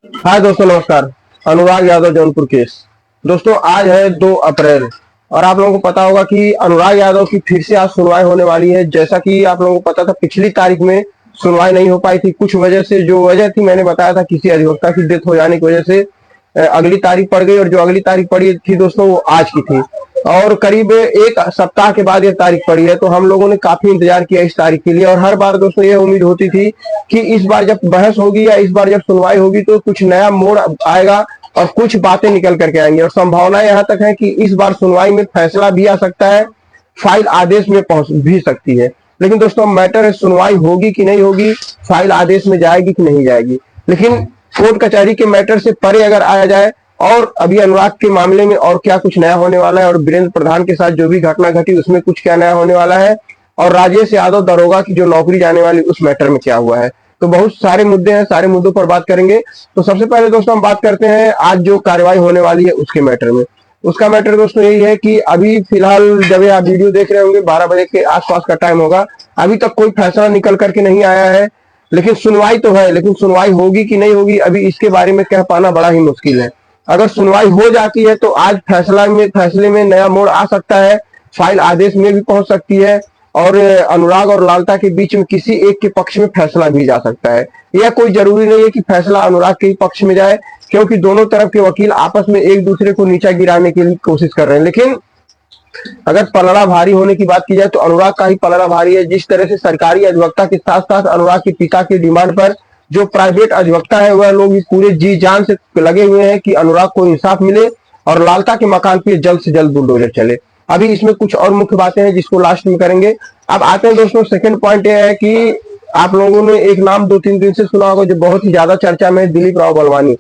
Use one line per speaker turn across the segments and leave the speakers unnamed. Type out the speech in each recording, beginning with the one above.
हाय दोस्तों, नमस्कार। अनुराग यादव जौनपुर केस। दोस्तों, आज है 2 अप्रैल और आप लोगों को पता होगा कि अनुराग यादव की फिर से आज सुनवाई होने वाली है। जैसा कि आप लोगों को पता था, पिछली तारीख में सुनवाई नहीं हो पाई थी कुछ वजह से। जो वजह थी मैंने बताया था, किसी अधिवक्ता की डेथ हो जाने की वजह से अगली तारीख पड़ गई। और जो अगली तारीख पड़ी थी दोस्तों, वो आज की थी और करीब 1 सप्ताह के बाद ये तारीख पड़ी है। तो हम लोगों ने काफी इंतजार किया इस तारीख के लिए और हर बार दोस्तों ये उम्मीद होती थी कि इस बार जब बहस होगी या इस बार जब सुनवाई होगी तो कुछ नया मोड़ आएगा और कुछ बातें निकल करके आएंगी। और संभावना यहाँ तक है कि इस बार सुनवाई में फैसला भी आ सकता है, फाइल आदेश में पहुंच भी सकती है। लेकिन दोस्तों, मैटर है सुनवाई होगी कि नहीं होगी, फाइल आदेश में जाएगी कि नहीं जाएगी। लेकिन कोर्ट कचहरी के मैटर से परे अगर आया जाए और अभी अनुराग के मामले में और क्या कुछ नया होने वाला है और वीरेंद्र प्रधान के साथ जो भी घटना घटी उसमें कुछ क्या नया होने वाला है और राजेश यादव दरोगा की जो नौकरी जाने वाली उस मैटर में क्या हुआ है, तो बहुत सारे मुद्दे हैं। सारे मुद्दों पर बात करेंगे। तो सबसे पहले दोस्तों हम बात करते हैं आज जो कार्रवाई होने वाली है उसके मैटर में। उसका मैटर दोस्तों यही है कि अभी फिलहाल जब आप वीडियो देख रहे होंगे 12 बजे के आसपास का टाइम होगा, अभी तक कोई फैसला निकल करके नहीं आया है। लेकिन सुनवाई तो है, लेकिन सुनवाई होगी कि नहीं होगी अभी इसके बारे में कह पाना बड़ा ही मुश्किल है। अगर सुनवाई हो जाती है तो आज फैसले में नया मोड़ आ सकता है, फाइल आदेश में भी पहुंच सकती है और अनुराग और लालता के बीच में किसी एक के पक्ष में फैसला भी जा सकता है। यह कोई जरूरी नहीं है कि फैसला अनुराग के ही पक्ष में जाए, क्योंकि दोनों तरफ के वकील आपस में एक दूसरे को नीचा गिराने की कोशिश कर रहे हैं। लेकिन अगर पलड़ा भारी होने की बात की जाए तो अनुराग का ही पलड़ा भारी है। जिस तरह से सरकारी अधिवक्ता के साथ साथ अनुराग के पिता की डिमांड पर जो प्राइवेट अधिवक्ता है वह लोग भी पूरे जी जान से लगे हुए हैं कि अनुराग को इंसाफ मिले और लालता के मकान पे जल्द से जल्द बुलडोजर चले। अभी इसमें कुछ और मुख्य बातें हैं जिसको लास्ट में करेंगे। अब आते हैं दोस्तों, सेकंड पॉइंट यह है कि आप लोगों ने एक नाम 2-3 दिन से सुना होगा जो बहुत ही ज्यादा चर्चा में है, दिलीप राव बलवानी,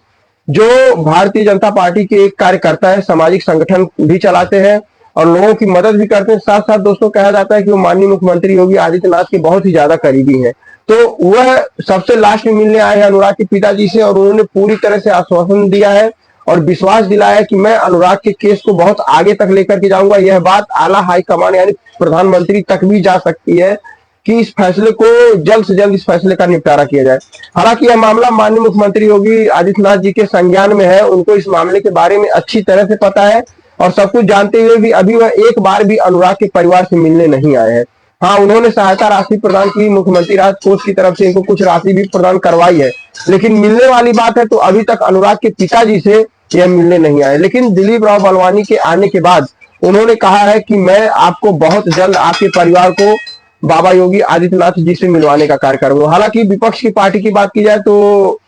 जो भारतीय जनता पार्टी के एक कार्यकर्ता है, सामाजिक संगठन भी चलाते हैं और लोगों की मदद भी करते हैं। साथ साथ दोस्तों कहा जाता है कि वो माननीय मुख्यमंत्री योगी आदित्यनाथ के बहुत ही ज्यादा करीबी हैं। तो वह सबसे लास्ट में मिलने आए हैं अनुराग के पिताजी से और उन्होंने पूरी तरह से आश्वासन दिया है और विश्वास दिलाया है कि मैं अनुराग के केस को बहुत आगे तक लेकर के जाऊंगा। यह बात आला हाईकमान यानी प्रधानमंत्री तक भी जा सकती है कि इस फैसले को जल्द से जल्द इस फैसले का निपटारा किया जाए। हालांकि यह मामला माननीय मुख्यमंत्री योगी आदित्यनाथ जी के संज्ञान में है, उनको इस मामले के बारे में अच्छी तरह से पता है और सब कुछ जानते हुए भी अभी वह एक बार भी अनुराग के परिवार से मिलने नहीं आए हैं। हाँ, उन्होंने सहायता राशि प्रदान की, मुख्यमंत्री राहत कोष की तरफ से इनको कुछ राशि भी प्रदान करवाई है, लेकिन मिलने वाली बात है तो अभी तक अनुराग के पिताजी से यह मिलने नहीं आए। लेकिन दिलीप राव बलवानी के आने के बाद उन्होंने कहा है कि मैं आपको बहुत जल्द आपके परिवार को बाबा योगी आदित्यनाथ जी से मिलवाने का कार्य करूंगा। हालांकि विपक्ष की पार्टी की बात की जाए तो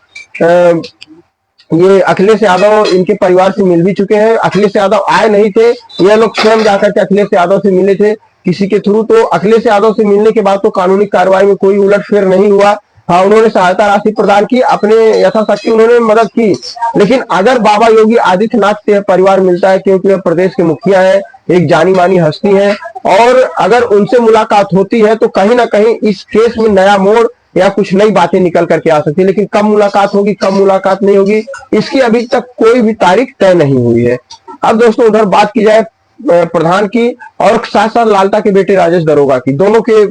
ये अखिलेश यादव इनके परिवार से मिल भी चुके हैं। अखिलेश यादव आए नहीं थे, ये लोग स्वयं जाकर के अखिलेश यादव से मिले थे किसी के थ्रू। तो अखिलेश यादव से मिलने के बाद तो कानूनी कार्रवाई में कोई उलटफेर नहीं हुआ। हाँ, उन्होंने सहायता राशि प्रदान की, अपने यथाशक्ति उन्होंने मदद की। लेकिन अगर बाबा योगी आदित्यनाथ से परिवार मिलता है, क्योंकि वह प्रदेश के मुखिया है, एक जानी मानी हस्ती है, और अगर उनसे मुलाकात होती है तो कहीं ना कहीं इस केस में नया मोड़ या कुछ नई बातें निकल करके आ सकती है। लेकिन कब मुलाकात होगी, कब मुलाकात नहीं होगी, इसकी अभी तक कोई भी तारीख तय नहीं हुई है। अब दोस्तों उधर बात की जाए प्रधान की और साथ साथ लालता के बेटे राजेश दरोगा की, दोनों के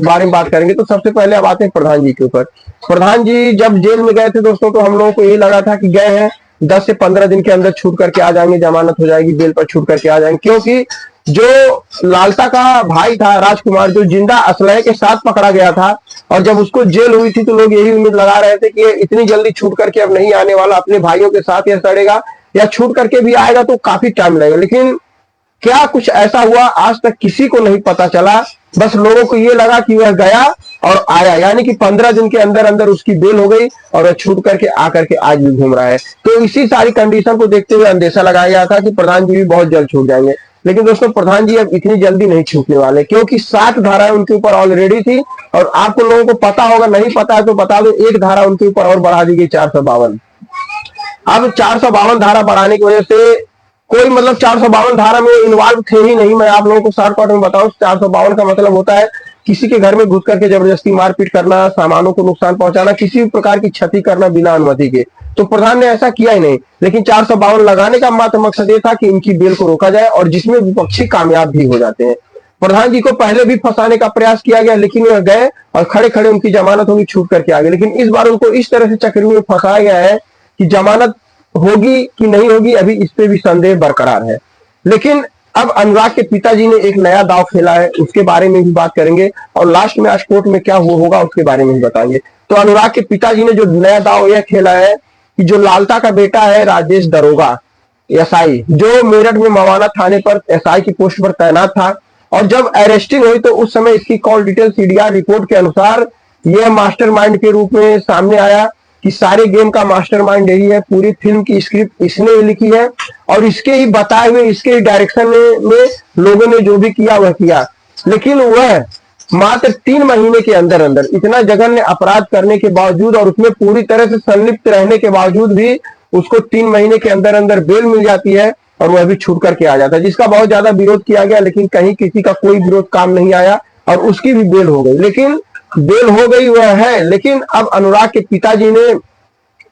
बारे में बात करेंगे। तो सबसे पहले अब आते हैं प्रधान जी के ऊपर। प्रधान जी जब जेल में गए थे दोस्तों तो हम लोगों को यही लगा था कि गए हैं 10 से 15 दिन के अंदर छूट करके आ जाएंगे, जमानत हो जाएगी, बेल पर छूट करके आ जाएंगे। क्योंकि जो लालता का भाई था राजकुमार, जो जिंदा असलहे के साथ पकड़ा गया था और जब उसको जेल हुई थी तो लोग यही उम्मीद लगा रहे थे कि इतनी जल्दी छूट करके अब नहीं आने वाला, अपने भाइयों के साथ यह सड़ेगा या छूट करके भी आएगा तो काफी टाइम लगेगा। लेकिन क्या कुछ ऐसा हुआ आज तक किसी को नहीं पता चला। बस लोगों को ये लगा कि वह गया और आया, यानी कि 15 दिन के अंदर अंदर उसकी बेल हो गई और वह छूट करके आकर के आज भी घूम रहा है। तो इसी सारी कंडीशन को देखते हुए अंदेशा लगाया गया था कि प्रधान जी भी बहुत जल्द छूट जाएंगे। लेकिन दोस्तों प्रधान जी अब इतनी जल्दी नहीं छूटने वाले, क्योंकि 7 धाराएं उनके ऊपर ऑलरेडी थी और आपको लोगों को पता होगा, नहीं पता है तो बता दो, एक धारा उनके ऊपर और बढ़ा दी गई 452। अब 452 धारा बढ़ाने की वजह से कोई मतलब 452 धारा में इन्वॉल्व थे ही नहीं। मैं आप लोगों को शॉर्टकट में बताऊं, 452 का मतलब होता है किसी के घर में घुस करके जबरदस्ती मारपीट करना, सामानों को नुकसान पहुंचाना, किसी भी प्रकार की क्षति करना बिना अनुमति के। तो प्रधान ने ऐसा किया ही नहीं, लेकिन 452 लगाने का मात्र मकसद ये था कि इनकी बेल को रोका जाए और जिसमें विपक्षी कामयाब भी हो जाते हैं। प्रधान जी को पहले भी फंसाने का प्रयास किया गया, लेकिन वह गए और खड़े खड़े उनकी जमानत होगी, छूट करके आ गए। लेकिन इस बार उनको इस तरह से चक्कर में फंसाया गया है कि जमानत होगी कि नहीं होगी, अभी इस पे भी संदेह बरकरार है। लेकिन अब अनुराग के पिताजी ने एक नया दांव खेला है, उसके बारे में भी बात करेंगे और लास्ट में आज कोर्ट में क्या होगा उसके बारे में भी बताएंगे। तो अनुराग के पिताजी ने जो नया दांव यह खेला है कि जो लालता का बेटा है राजेश दरोगा एसआई, जो मेरठ में मवाना थाने पर एसआई की पोस्ट पर तैनात था, और जब अरेस्टिंग हुई तो उस समय इसकी कॉल डिटेल सीडीआर रिपोर्ट के अनुसार यह मास्टरमाइंड के रूप में सामने आया कि सारे गेम का मास्टरमाइंड यही है, पूरी फिल्म की स्क्रिप्ट इसने ही लिखी है और इसके ही बताए हुए, इसके ही डायरेक्शन में लोगों ने जो भी किया वह किया। लेकिन वह मात्र 3 महीने के अंदर अंदर इतना जघन्य अपराध करने के बावजूद और उसमें पूरी तरह से संलिप्त रहने के बावजूद भी उसको 3 महीने के अंदर अंदर बेल मिल जाती है और वह भी छूट करके आ जाता है, जिसका बहुत ज्यादा विरोध किया गया, लेकिन कहीं किसी का कोई विरोध काम नहीं आया और उसकी भी बेल हो गई। लेकिन बेल हो गई वह है, लेकिन अब अनुराग के पिताजी ने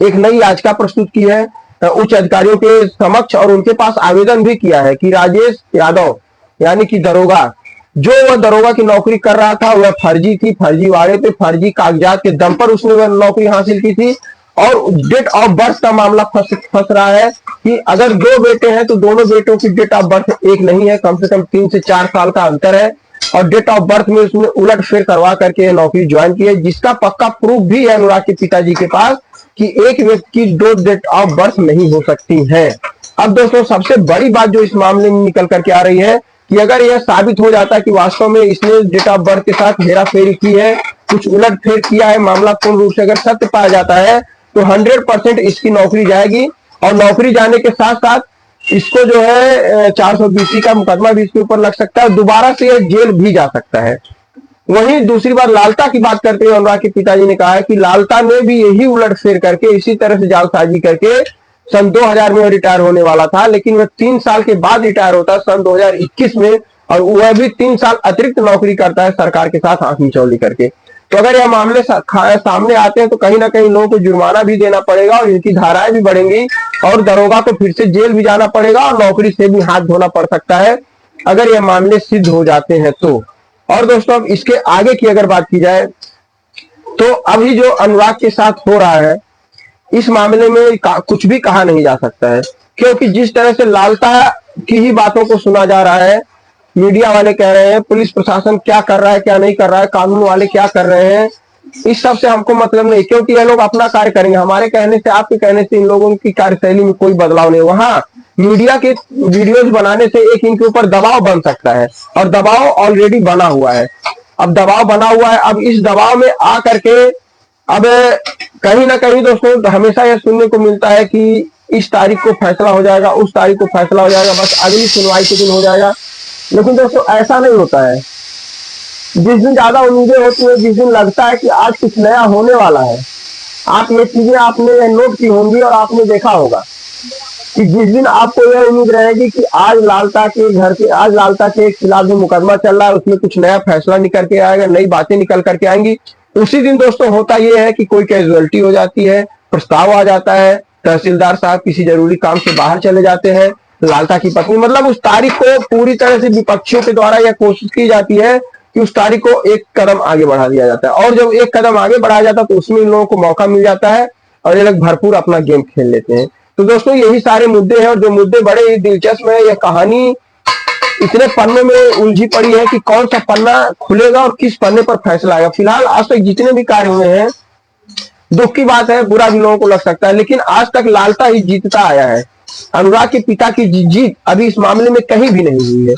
एक नई याचिका प्रस्तुत की है उच्च अधिकारियों के समक्ष और उनके पास आवेदन भी किया है कि राजेश यादव यानी कि दरोगा, जो वह दरोगा की नौकरी कर रहा था वह फर्जी थी, फर्जीवाड़े पे फर्जी कागजात के दम पर उसने वह नौकरी हासिल की थी। और डेट ऑफ बर्थ का मामला फंस रहा है कि अगर 2 बेटे हैं तो दोनों बेटों की डेट ऑफ बर्थ एक नहीं है, कम से कम 3 से 4 साल का अंतर है और डेट ऑफ बर्थ में उसने उलटफेर करवा करके नौकरी ज्वाइन की है, जिसका पक्का प्रूफ भी है अनुराग के पिताजी के पास कि एक व्यक्ति की 2 डेट ऑफ बर्थ नहीं हो सकती है। अब दोस्तों सबसे बड़ी बात जो इस मामले में निकल करके आ रही है कि अगर यह साबित हो जाता है कि वास्तव में इसने डेट ऑफ बर्थ के साथ हेराफेरी की है, कुछ उलटफेर किया है, मामला पूर्ण रूप से अगर सत्य पाया जाता है तो 100% इसकी नौकरी जाएगी और नौकरी जाने के साथ साथ इसको जो है 420 का मुकदमा भी इसके ऊपर लग सकता है, दोबारा से यह जेल भी जा सकता है। वहीं दूसरी बार लालता की बात करते हुए अनुराग के पिताजी ने कहा है कि लालता ने भी यही उलटफेर करके, इसी तरह से जालसाजी करके सन 2000 में रिटायर होने वाला था, लेकिन वह 3 साल के बाद रिटायर होता है सन 2021 में और वह भी 3 साल अतिरिक्त नौकरी करता है सरकार के साथ आंख मिचौली करके। तो अगर यह मामले सामने आते हैं तो कहीं ना कहीं लोगों को जुर्माना भी देना पड़ेगा और इनकी धाराएं भी बढ़ेंगी और दरोगा को फिर से जेल भी जाना पड़ेगा और नौकरी से भी हाथ धोना पड़ सकता है अगर यह मामले सिद्ध हो जाते हैं तो। और दोस्तों अब इसके आगे की अगर बात की जाए तो अभी जो अनुराग के साथ हो रहा है इस मामले में कुछ भी कहा नहीं जा सकता है, क्योंकि जिस तरह से लालता की ही बातों को सुना जा रहा है, मीडिया वाले कह रहे हैं, पुलिस प्रशासन क्या कर रहा है क्या नहीं कर रहा है, कानून वाले क्या कर रहे हैं, इस सब से हमको मतलब नहीं, क्योंकि ये लोग अपना कार्य करेंगे। हमारे कहने से, आपके कहने से इन लोगों की कार्यशैली में कोई बदलाव नहीं। वहां मीडिया के वीडियोज बनाने से एक इनके ऊपर दबाव बन सकता है और दबाव ऑलरेडी बना हुआ है। अब दबाव बना हुआ है, अब इस दबाव में आ करके अब कहीं ना कहीं दोस्तों हमेशा यह सुनने को मिलता है कि इस तारीख को फैसला हो जाएगा, उस तारीख को फैसला हो जाएगा, बस अगली सुनवाई के दिन हो जाएगा। लेकिन दोस्तों ऐसा नहीं होता है। जिस दिन ज्यादा उम्मीदें होती है, जिस दिन लगता है कि आज कुछ नया होने वाला है, आप ये चीजें आपने नोट की होंगी और आपने देखा होगा कि जिस दिन आपको यह उम्मीद रहेगी कि आज लालता के खिलाफ जो मुकदमा चल रहा है उसमें कुछ नया फैसला निकल के आएगा, नई बातें निकल करके आएंगी, उसी दिन दोस्तों होता यह है कि कोई कैजुअलिटी हो जाती है, प्रस्ताव आ जाता है, तहसीलदार साहब किसी जरूरी काम से बाहर चले जाते हैं, लालता की पत्नी, मतलब उस तारीख को पूरी तरह से विपक्षियों के द्वारा यह कोशिश की जाती है कि उस तारीख को एक कदम आगे बढ़ा दिया जाता है और जब एक कदम आगे बढ़ाया जाता है तो उसमें इन लोगों को मौका मिल जाता है और ये लोग भरपूर अपना गेम खेल लेते हैं। तो दोस्तों यही सारे मुद्दे हैं और जो मुद्दे बड़े ही दिलचस्प है। यह कहानी इतने पन्नों में उलझी पड़ी है कि कौन सा पन्ना खुलेगा और किस पन्ने पर फैसला आएगा। फिलहाल आज तक जितने भी कार्य हुए हैं, दुख की बात है, बुरा भी लोगों को लग सकता है, लेकिन आज तक लालता ही जीतता आया है। अनुराग के पिता की जीत अभी इस मामले में कहीं भी नहीं हुई है।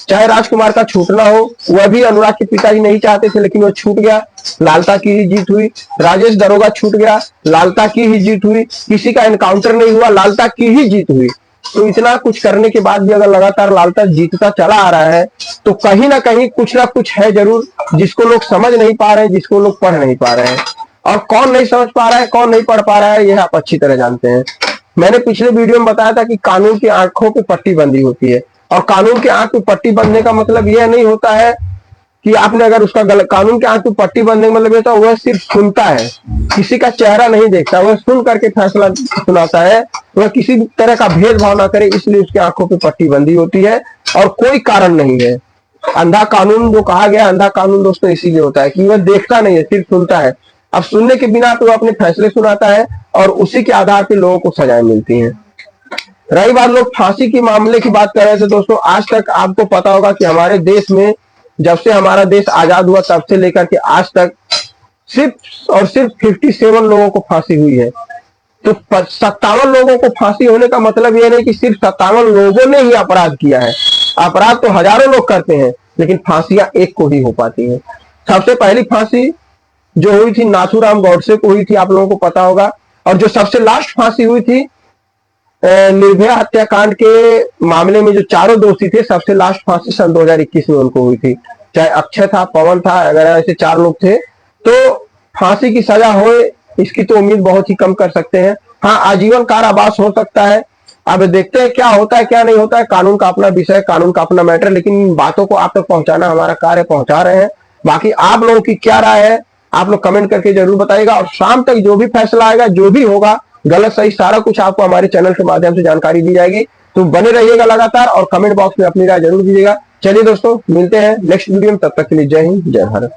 चाहे राजकुमार का छूटना हो, वह भी अनुराग के पिताजी नहीं चाहते थे लेकिन वह छूट गया, लालता की ही जीत हुई। राजेश दरोगा छूट गया, लालता की ही जीत हुई। किसी का एनकाउंटर नहीं हुआ, लालता की ही जीत हुई। तो इतना कुछ करने के बाद भी अगर लगातार लालता जीतता चला आ रहा है तो कहीं ना कहीं कुछ ना कुछ है जरूर, जिसको लोग समझ नहीं पा रहे हैं, जिसको लोग पढ़ नहीं पा रहे हैं। और कौन नहीं समझ पा रहा है, कौन नहीं पढ़ पा रहा है, यह आप अच्छी तरह जानते हैं। मैंने पिछले वीडियो में बताया था कि कानून की आंखों पे पट्टी बंदी होती है और कानून के आंख पे पट्टी बंधने का मतलब यह नहीं होता है कि आपने अगर उसका गलत, कानून के आंख पे पट्टी बंधने का मतलब ये तो वह सिर्फ सुनता है, किसी का चेहरा नहीं देखता, वह सुन करके फैसला सुनाता है, वह किसी तरह का भेदभाव ना करे, इसलिए उसकी आंखों पे पट्टी बंदी होती है और कोई कारण नहीं है। अंधा कानून जो कहा गया, अंधा कानून दोस्तों इसीलिए होता है कि वह देखता नहीं है, सिर्फ सुनता है। अब सुनने के बिना तो वह अपने फैसले सुनाता है और उसी के आधार पर लोगों को सजाएं मिलती हैं। रही बात लोग फांसी के मामले की बात कर रहे थे दोस्तों, आज तक आपको पता होगा कि हमारे देश में जब से हमारा देश आजाद हुआ तब से लेकर के आज तक सिर्फ और सिर्फ 57 लोगों को फांसी हुई है। तो 57 लोगों को फांसी होने का मतलब यह नहीं कि सिर्फ 57 लोगों ने ही अपराध किया है। अपराध तो हजारों लोग करते हैं, लेकिन फांसियां एक को ही हो पाती हैं। सबसे पहली फांसी जो हुई थी नाथूराम गौडसे को हुई थी, आप लोगों को पता होगा। और जो सबसे लास्ट फांसी हुई थी निर्भया हत्याकांड के मामले में जो चारों दोषी थे, सबसे लास्ट फांसी सन 2021 में उनको हुई थी। चाहे अक्षय था, पवन था, अगर ऐसे 4 लोग थे। तो फांसी की सजा हो इसकी तो उम्मीद बहुत ही कम कर सकते हैं। हाँ, आजीवन कारावास हो सकता है। अब देखते हैं क्या होता है क्या नहीं होता है। कानून का अपना विषय, कानून का अपना मैटर, लेकिन बातों को आप तक पहुंचाना हमारा कार्य, पहुंचा रहे हैं। बाकी आप लोगों की क्या राय है आप लोग कमेंट करके जरूर बताइएगा। और शाम तक जो भी फैसला आएगा, जो भी होगा, गलत सही सारा कुछ आपको हमारे चैनल के माध्यम से जानकारी दी जाएगी। तो बने रहिएगा लगातार और कमेंट बॉक्स में अपनी राय जरूर दीजिएगा। चलिए दोस्तों, मिलते हैं नेक्स्ट वीडियो में, तब तक के लिए जय हिंद, जय भारत।